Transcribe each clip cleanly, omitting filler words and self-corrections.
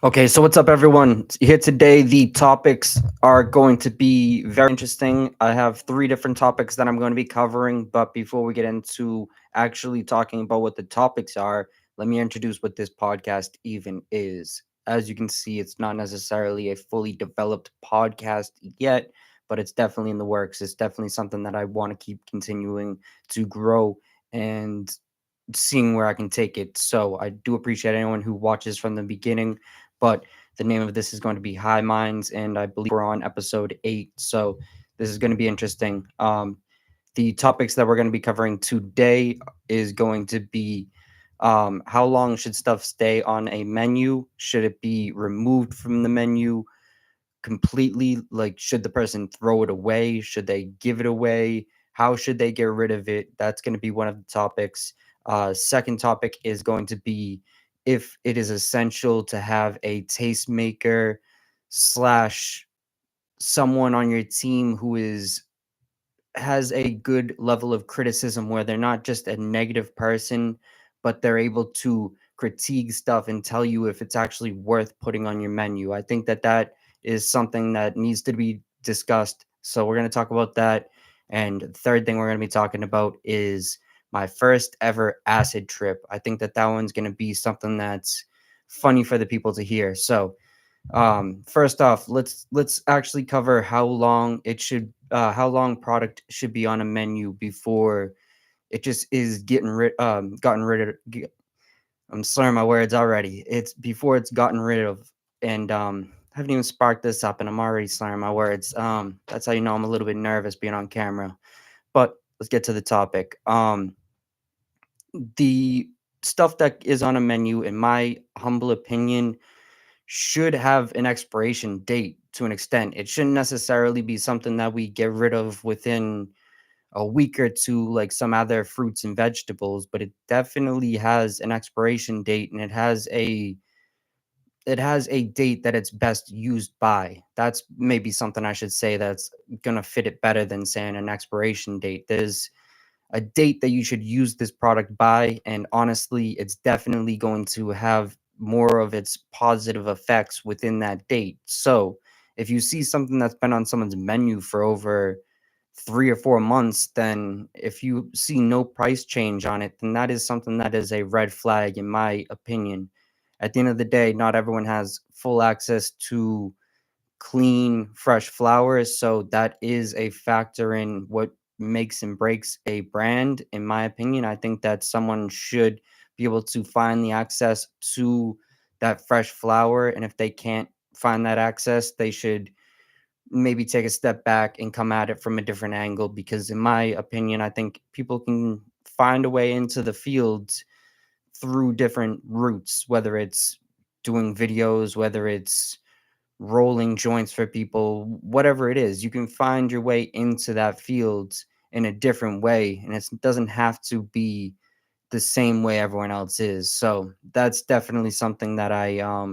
Okay, so what's up, everyone? Here today, the topics are going to be very interesting. I have three different topics that I'm going to be covering, but before we get into actually talking about what the topics are, let me introduce what this podcast even is. As you can see, it's not necessarily a fully developed podcast yet, but it's definitely in the works. It's definitely something that I want to keep continuing to grow and seeing where I can take it. So I do appreciate anyone who watches from the beginning, but the name of this is going to be High Minds, and I believe we're on episode 8. So this is going to be interesting. The topics that we're going to be covering today is going to be how long should stuff stay on a menu? Should it be removed from the menu completely? Like, should the person throw it away? Should they give it away? How should they get rid of it? That's going to be one of the topics. Second topic is going to be if it is essential to have a tastemaker slash someone on your team who is has a good level of criticism where they're not just a negative person, but they're able to critique stuff and tell you if it's actually worth putting on your menu. I think that that is something that needs to be discussed. So we're going to talk about that. And the third thing we're going to be talking about is my first ever acid trip. I think that that one's going to be something that's funny for the people to hear. So first off, let's actually cover how long product should be on a menu before it just is gotten rid of. I'm slurring my words already. It's before it's gotten rid of, and I haven't even sparked this up, and I'm already slurring my words. That's how you know I'm a little bit nervous being on camera. But let's get to the topic. The stuff that is on a menu, in my humble opinion, should have an expiration date to an extent. It shouldn't necessarily be something that we get rid of within a week or two, like some other fruits and vegetables, but it definitely has an expiration date and it has a date that it's best used by. That's maybe something I should say that's gonna fit it better than saying an expiration date. There's a date that you should use this product by, and honestly, it's definitely going to have more of its positive effects within that date. So, if you see something that's been on someone's menu for over 3 or 4 months, then if you see no price change on it, then that is something that is a red flag, in my opinion. At the end of the day, not everyone has full access to clean, fresh flowers. So that is a factor in what makes and breaks a brand, in my opinion. I think that someone should be able to find the access to that fresh flower. And if they can't find that access, they should maybe take a step back and come at it from a different angle. Because, in my opinion, I think people can find a way into the fields through different routes, whether it's doing videos, whether it's rolling joints for people, whatever it is, you can find your way into that field in a different way. And it doesn't have to be the same way everyone else is. So that's definitely something that I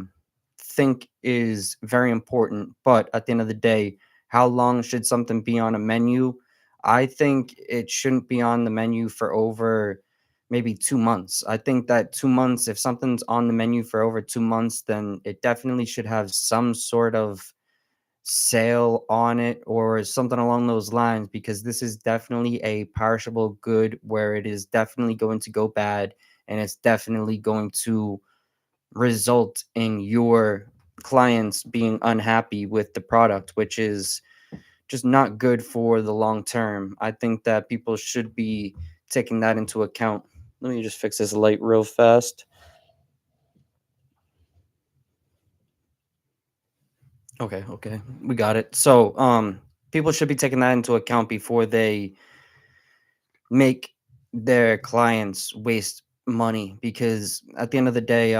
think is very important. But at the end of the day, how long should something be on a menu? I think it shouldn't be on the menu for over maybe 2 months. I think that 2 months, if something's on the menu for over 2 months, then it definitely should have some sort of sale on it or something along those lines, because this is definitely a perishable good where it is definitely going to go bad, and it's definitely going to result in your clients being unhappy with the product, which is just not good for the long term. I think that people should be taking that into account. Let me just fix this light real fast. Okay, okay. We got it. So, people should be taking that into account before they make their clients waste money, because at the end of the day,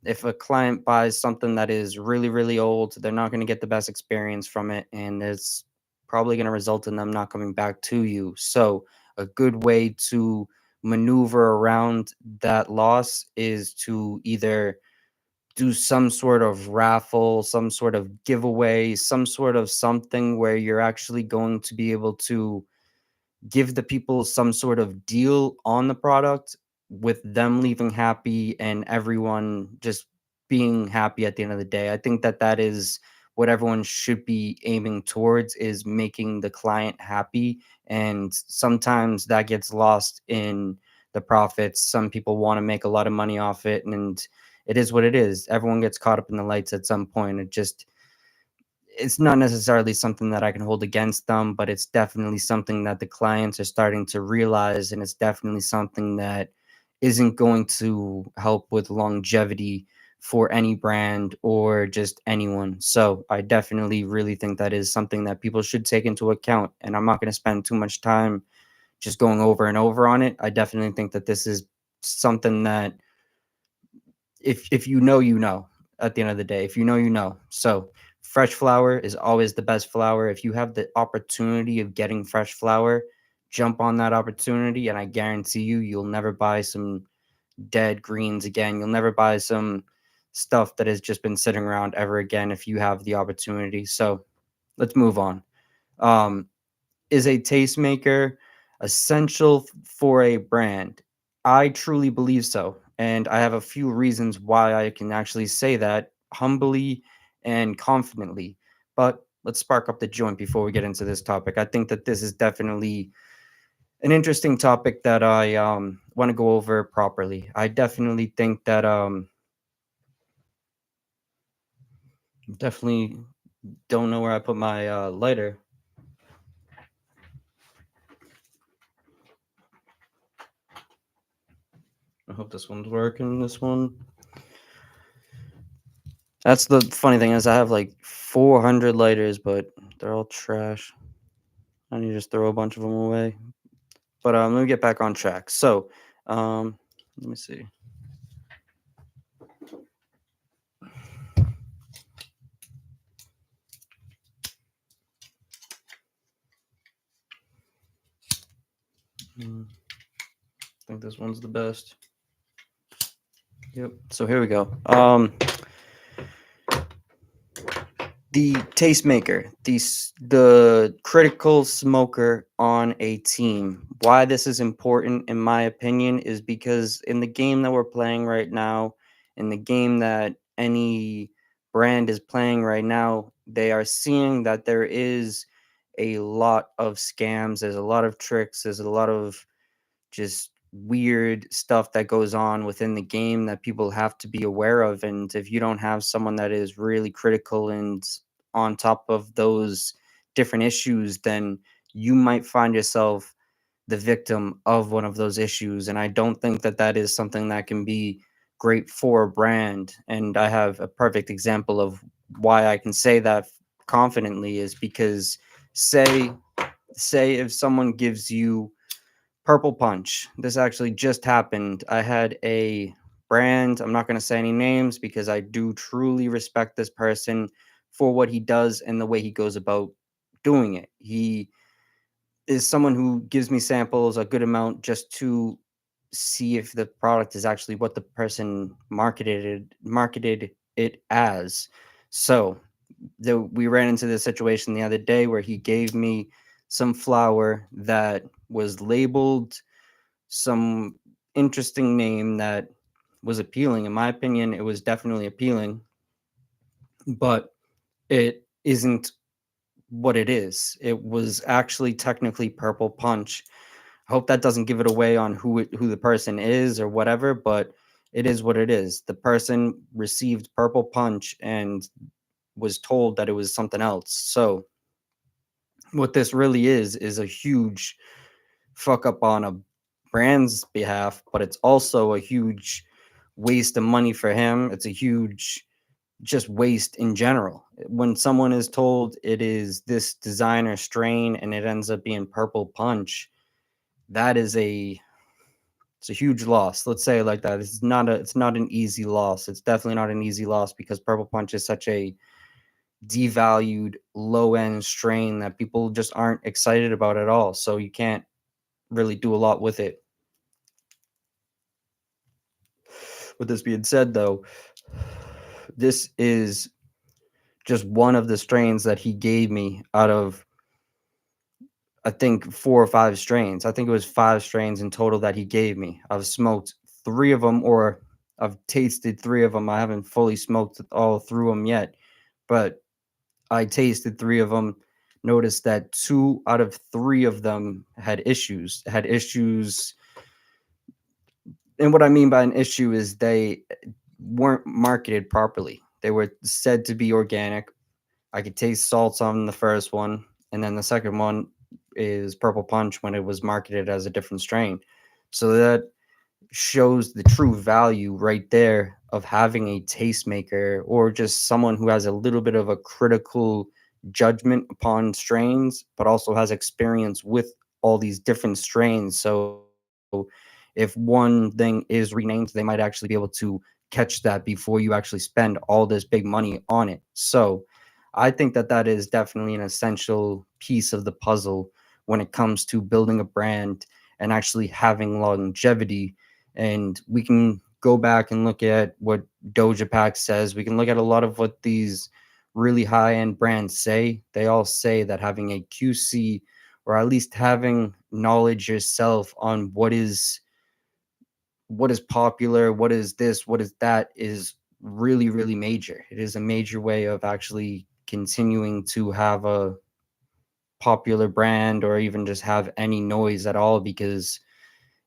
if a client buys something that is really, really old, they're not going to get the best experience from it, and it's probably going to result in them not coming back to you. So a good way to maneuver around that loss is to either do some sort of raffle, some sort of giveaway, some sort of something where you're actually going to be able to give the people some sort of deal on the product, with them leaving happy and everyone just being happy at the end of the day. I think that that is what everyone should be aiming towards, is making the client happy, and sometimes that gets lost in the profits. Some people want to make a lot of money off it, and it is what it is. Everyone gets caught up in the lights at some point. It's not necessarily something that I can hold against them, but it's definitely something that the clients are starting to realize, and it's definitely something that isn't going to help with longevity for any brand or just anyone. So I definitely really think that is something that people should take into account. And I'm not going to spend too much time just going over and over on it. I definitely think that this is something that if you know, you know, at the end of the day. If you know, you know. So fresh flower is always the best flower. If you have the opportunity of getting fresh flower, jump on that opportunity, and I guarantee you, you'll never buy some dead greens again. You'll never buy some stuff that has just been sitting around ever again if you have the opportunity. So let's move on. Um, is a tastemaker essential for a brand? I truly believe so. And I have a few reasons why I can actually say that humbly and confidently. But let's spark up the joint before we get into this topic. I think that this is definitely an interesting topic that I want to go over properly. I definitely think that definitely don't know where I put my lighter. I hope this one's working. This one. That's the funny thing, is I have like 400 lighters, but they're all trash. I need to just throw a bunch of them away. But let me get back on track. So, let me see. I think this one's the best. Yep. So here we go. The tastemaker, the critical smoker on a team. Why this is important, in my opinion, is because in the game that we're playing right now, in the game that any brand is playing right now, they are seeing that there is a lot of scams. There's a lot of tricks. There's a lot of just weird stuff that goes on within the game that people have to be aware of. And if you don't have someone that is really critical and on top of those different issues, then you might find yourself the victim of one of those issues. And I don't think that that is something that can be great for a brand. And I have a perfect example of why I can say that confidently, is because say say if someone gives you Purple Punch. This actually just happened. I had a brand, I'm not going to say any names because I do truly respect this person for what he does and the way he goes about doing it. He is someone who gives me samples a good amount just to see if the product is actually what the person marketed it as. So, we ran into this situation the other day where he gave me some flour that was labeled some interesting name that was appealing. In my opinion, it was definitely appealing, but it isn't what it is. It was actually technically Purple Punch. I hope that doesn't give it away on who the person is or whatever, but it is what it is. The person received Purple Punch and was told that it was something else. So what this really is a huge fuck up on a brand's behalf, but it's also a huge waste of money for him. It's a huge just waste in general. When someone is told it is this designer strain and it ends up being Purple Punch, that is it's a huge loss. Let's say it like that. It's not an easy loss. It's definitely not an easy loss because Purple Punch is such a devalued low end strain that people just aren't excited about at all. So you can't really do a lot with it. With this being said, though, this is just one of the strains that he gave me out of, I think, 4 or 5 strains. I think it was 5 strains in total that he gave me. I've smoked 3 of them, or I've tasted 3 of them. I haven't fully smoked all through them yet, but I tasted 3 of them. Noticed that 2 out of 3 of them had issues, and what I mean by an issue is they weren't marketed properly. They were said to be organic. I could taste salts on the first one, and then the second one is purple punch when it was marketed as a different strain. So that shows the true value right there of having a tastemaker or just someone who has a little bit of a critical judgment upon strains, but also has experience with all these different strains. So if one thing is renamed, they might actually be able to catch that before you actually spend all this big money on it. So I think that that is definitely an essential piece of the puzzle when it comes to building a brand and actually having longevity. And we can go back and look at what Doja Pack says. We can look at a lot of what these really high end brands say. They all say that having a QC, or at least having knowledge yourself on what is popular, what is this, what is that, is really, really major. It is a major way of actually continuing to have a popular brand or even just have any noise at all, because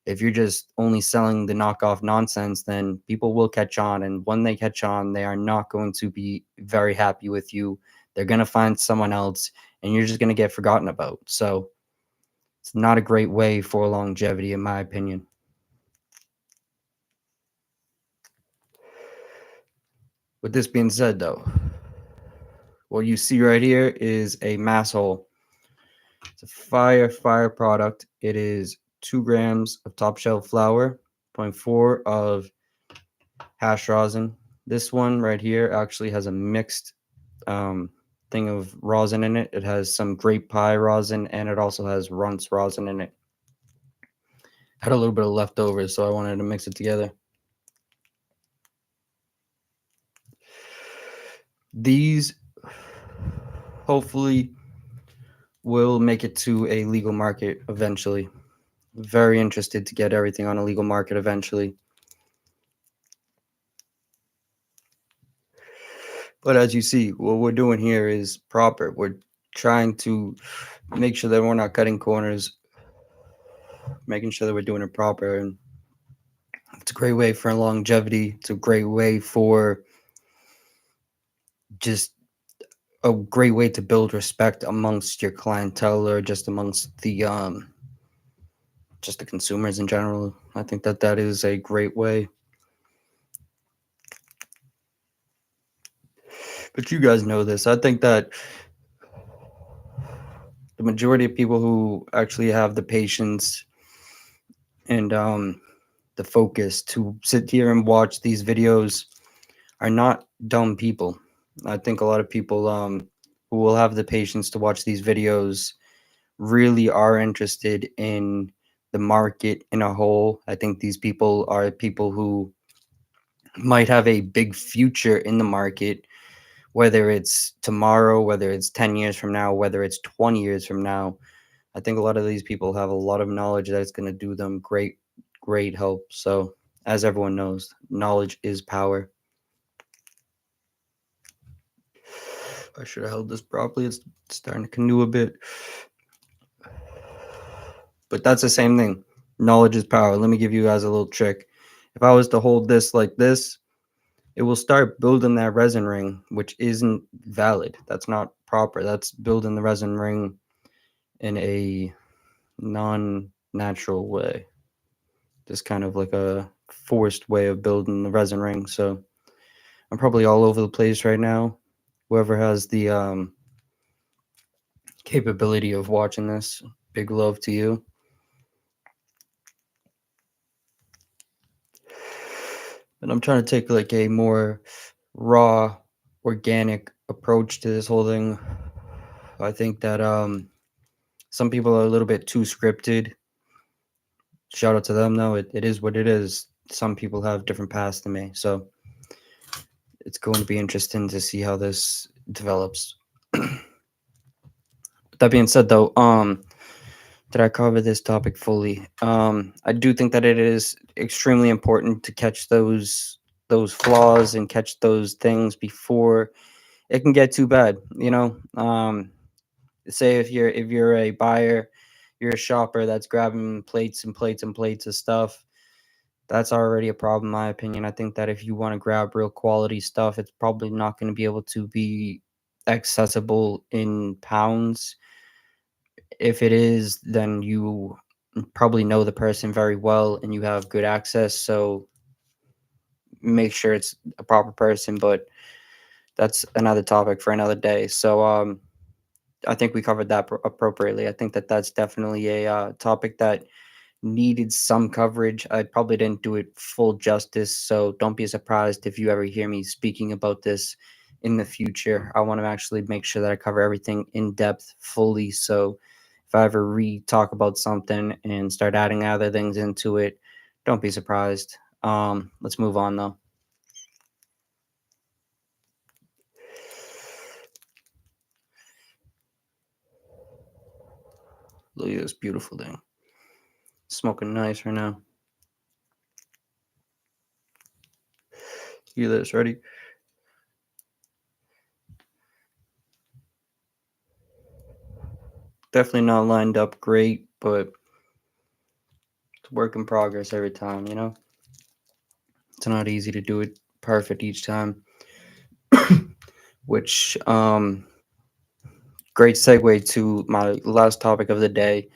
if you're just only selling the knockoff nonsense, then people will catch on. And when they catch on, they are not going to be very happy with you. They're going to find someone else and you're just going to get forgotten about. So it's not a great way for longevity, in my opinion. With this being said, though, what you see right here is a mass hole. It's a fire product. It is 2 grams of top shelf flour, zero point 0.4 of hash rosin. This one right here actually has a mixed um, thing of rosin in it. It has some grape pie rosin and it also has runts rosin in it. Had a little bit of leftovers, so I wanted to mix it together. These hopefully will make it to a legal market eventually. Very interested to get everything on a legal market eventually. But as you see, what we're doing here is proper. We're trying to make sure that we're not cutting corners, making sure that we're doing it proper. And it's a great way for longevity. It's a great way for just a great way to build respect amongst your clientele or just amongst the just the consumers in general. I think that that is a great way. But you guys know this. I think that the majority of people who actually have the patience and the focus to sit here and watch these videos are not dumb people. I think a lot of people who will have the patience to watch these videos really are interested in the market in a whole. I think these people are people who might have a big future in the market, whether it's tomorrow, whether it's 10 years from now, whether it's 20 years from now. I think a lot of these people have a lot of knowledge that is going to do them great, great help. So, as everyone knows, knowledge is power. I should have held this properly. It's starting to canoe a bit. But that's the same thing. Knowledge is power. Let me give you guys a little trick. If I was to hold this like this, it will start building that resin ring, which isn't valid. That's not proper. That's building the resin ring in a non-natural way. Just kind of like a forced way of building the resin ring. So I'm probably all over the place right now. Whoever has the capability of watching this, big love to you. And I'm trying to take like a more raw, organic approach to this whole thing. I think that some people are a little bit too scripted. Shout out to them though. It is what it is. Some people have different paths than me, so it's going to be interesting to see how this develops. That being said, though, did I cover this topic fully? I do think that it is extremely important to catch those those flaws and catch those things before it can get too bad. Say if you're a buyer, you're a shopper that's grabbing plates and plates and plates of stuff. That's already a problem, in my opinion. I think that if you want to grab real quality stuff, it's probably not going to be able to be accessible in pounds. If it is, then you probably know the person very well and you have good access. So make sure it's a proper person. But that's another topic for another day. So I think we covered that appropriately. I think that that's definitely a topic that needed some coverage. I probably didn't do it full justice, so don't be surprised if you ever hear me speaking about this in the future. I want to actually make sure that I cover everything in depth fully. So if I ever re talk about something and start adding other things into it, don't be surprised. Let's move on though. Look at this beautiful thing. Smoking nice right now. Look at this. Ready? Definitely not lined up great, but it's a work in progress every time, you know? It's not easy to do it perfect each time. Which great segue to my last topic of the day.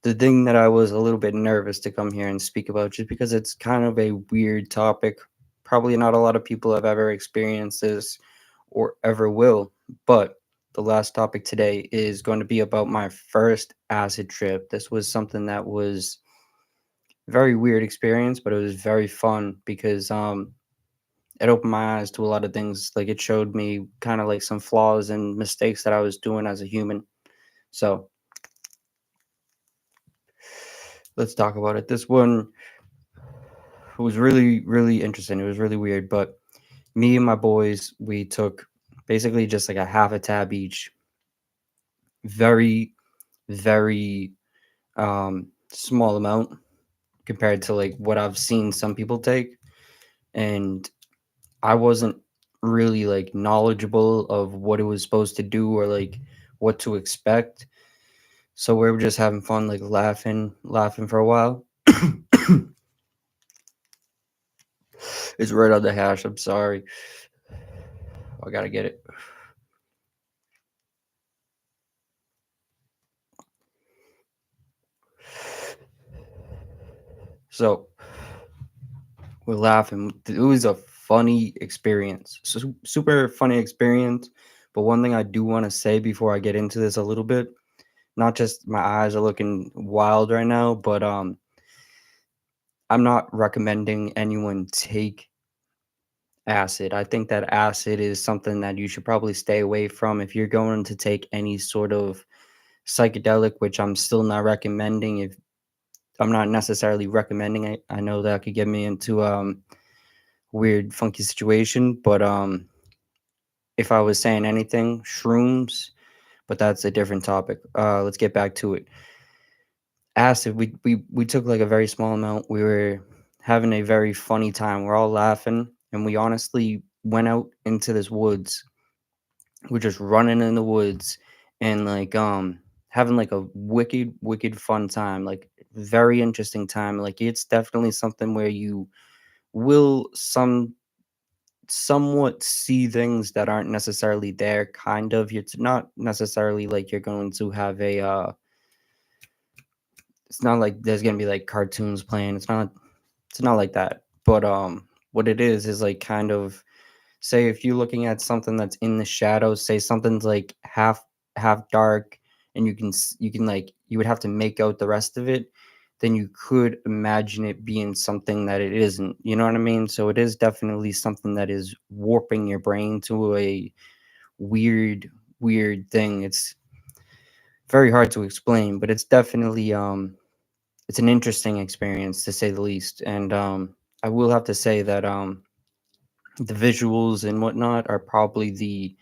The thing that I was a little bit nervous to come here and speak about, just because it's kind of a weird topic. Probably not a lot of people have ever experienced this or ever will. But the last topic today is going to be about my first acid trip. This was something that was very weird experience, but it was very fun because it opened my eyes to a lot of things. Like it showed me kind of like some flaws and mistakes that I was doing as a human. So let's talk about it. This one was really, really interesting. It was really weird. But me and my boys, we took basically just like a half a tab each. Very, very small amount compared to like what I've seen some people take. And I wasn't really like knowledgeable of what it was supposed to do or like what to expect. So we were just having fun, like laughing for a while. It's right on the hash. I'm sorry. I gotta get it. So we're laughing. It was a funny experience, super funny experience. But one thing I do want to say before I get into this a little bit, not just my eyes are looking wild right now, but I'm not recommending anyone take acid. I think that acid is something that you should probably stay away from if you're going to take any sort of psychedelic, which I'm still not recommending. If I'm not necessarily recommending it, I know that could get me into weird, funky situation. But if I was saying anything, shrooms, but that's a different topic. Let's get back to it. Acid, we took like a very small amount. We were having a very funny time. We're all laughing, and we honestly went out into this woods. We're just running in the woods and like having like a wicked fun time, like very interesting time. Like it's definitely something where you will somewhat see things that aren't necessarily there, kind of. It's not necessarily like you're going to have a it's not like there's gonna be like cartoons playing. It's not like that. But what it is like kind of, say if you're looking at something that's in the shadows, say something's like half dark, and you can like you would have to make out the rest of it, then you could imagine it being something that it isn't. You know what I mean? So it is definitely something that is warping your brain to a weird thing. It's very hard to explain, but it's definitely it's an interesting experience to say the least. And I will have to say that the visuals and whatnot are probably the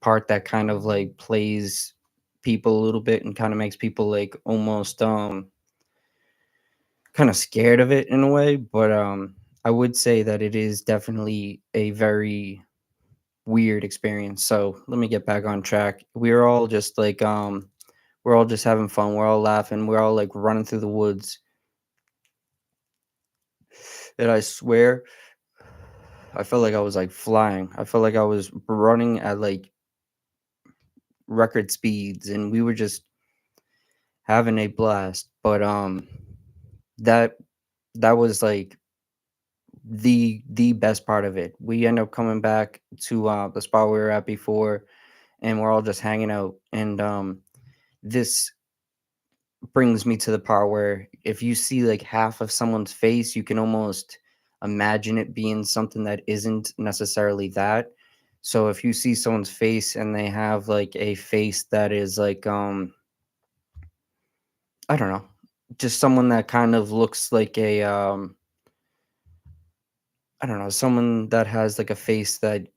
part that kind of like plays people a little bit and kind of makes people like almost kind of scared of it in a way. But I would say that it is definitely a very weird experience. So let me get back on track. We're all just like we're all just having fun. We're all laughing. We're all like running through the woods. And I swear, I felt like I was like flying. I felt like I was running at like record speeds, and we were just having a blast. But that that was like the best part of it. We end up coming back to the spot we were at before, and we're all just hanging out. And this brings me to the part where if you see like half of someone's face, you can almost imagine it being something that isn't necessarily that. So if you see someone's face and they have like a face that is like I don't know, just someone that kind of looks like a I don't know, someone that has like a face that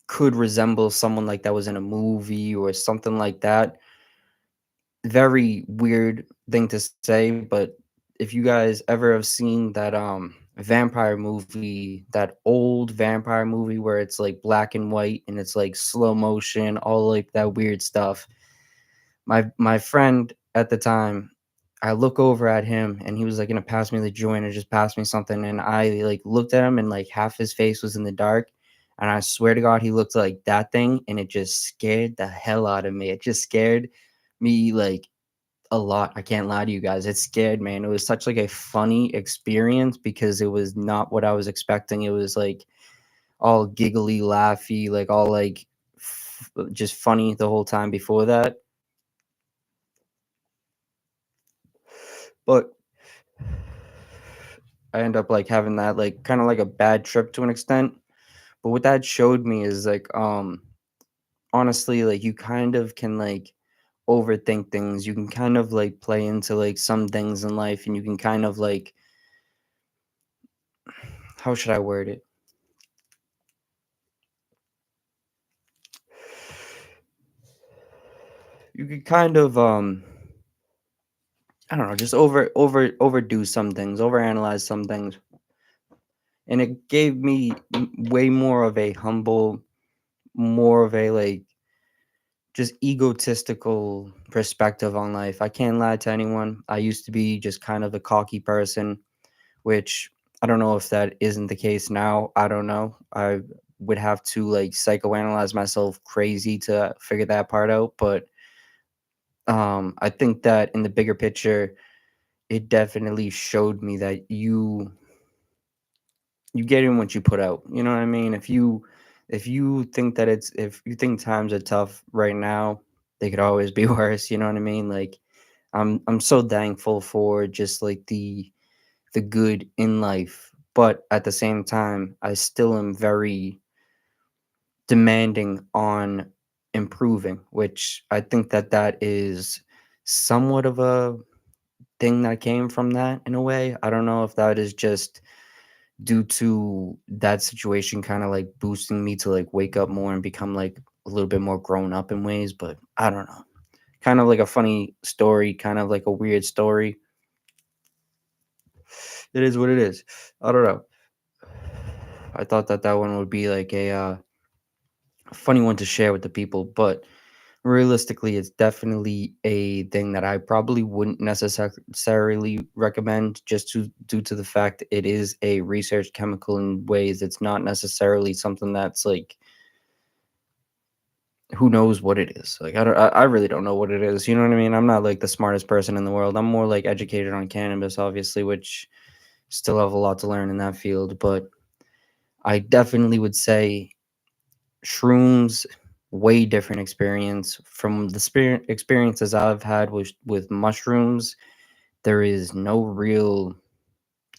could resemble someone like that was in a movie or something like that. Very weird thing to say, but if you guys ever have seen that vampire movie, that old vampire movie where it's like black and white and it's like slow motion, all like that weird stuff. My friend at the time, I look over at him and he was like gonna pass me the joint or just pass me something, and I like looked at him and like half his face was in the dark, and I swear to God he looked like that thing, and it just scared the hell out of me. It just scared me like a lot. I can't lie to you guys. It scared, man. It was such like a funny experience because it was not what I was expecting. It was like all giggly, laughy, like all like just funny the whole time before that. But I end up like having that like kind of like a bad trip to an extent. But what that showed me is like honestly like you kind of can like overthink things. You can kind of like play into like some things in life, and you can kind of like how should I word it? You could kind of I don't know, just overdo some things, overanalyze some things. And it gave me way more of a humble, more of a like just egotistical perspective on life. I can't lie to anyone. I used to be just kind of a cocky person, which I don't know if that isn't the case now. I don't know. I would have to like psychoanalyze myself crazy to figure that part out. But I think that in the bigger picture, it definitely showed me that you get in what you put out. You know what I mean? If you think that it's if you think times are tough right now, they could always be worse. You know what I mean? Like I'm so thankful for just like the good in life, but at the same time, I still am very demanding on improving, which I think that that is somewhat of a thing that came from that in a way. I don't know if that is just due to that situation kind of like boosting me to like wake up more and become like a little bit more grown up in ways, but I don't know. Kind of like a funny story, kind of like a weird story. It is what it is. I don't know. I thought that that one would be like a funny one to share with the people, but realistically, it's definitely a thing that I probably wouldn't necessarily recommend just to due to the fact it is a research chemical in ways it's not necessarily something that's like who knows what it is. Like I really don't know what it is. You know what I mean? I'm not like the smartest person in the world. I'm more like educated on cannabis, obviously, which still have a lot to learn in that field, but I definitely would say shrooms way different experience from the spirit experiences I've had with mushrooms. There is no real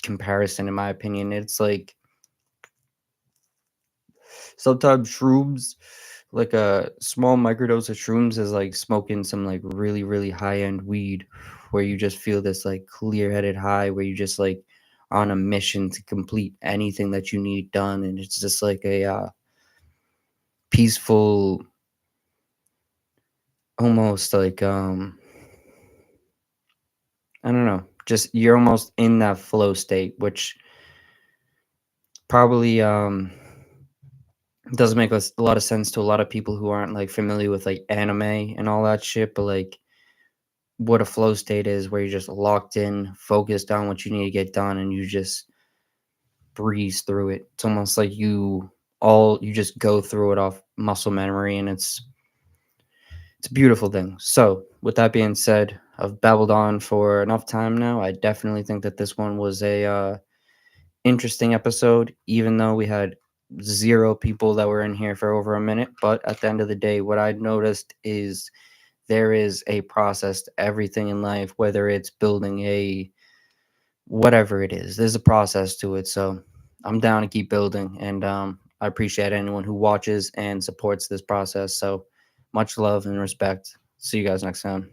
comparison in my opinion. It's like sometimes shrooms, like a small microdose of shrooms is like smoking some like really high end weed where you just feel this like clear headed high where you just like on a mission to complete anything that you need done, and it's just like a peaceful, almost like I don't know. Just you're almost in that flow state, which Probably doesn't make a lot of sense to a lot of people who aren't like familiar with like anime and all that shit, but like what a flow state is where you're just locked in, focused on what you need to get done, and you just breeze through it. It's almost like you just go through it off muscle memory, and it's a beautiful thing. So, with that being said, I've babbled on for enough time now. I definitely think that this one was a interesting episode, even though we had zero people that were in here for over a minute. But at the end of the day, what I noticed is there is a process to everything in life, whether it's building a whatever it is, there's a process to it. So I'm down to keep building, and I appreciate anyone who watches and supports this process. So much love and respect. See you guys next time.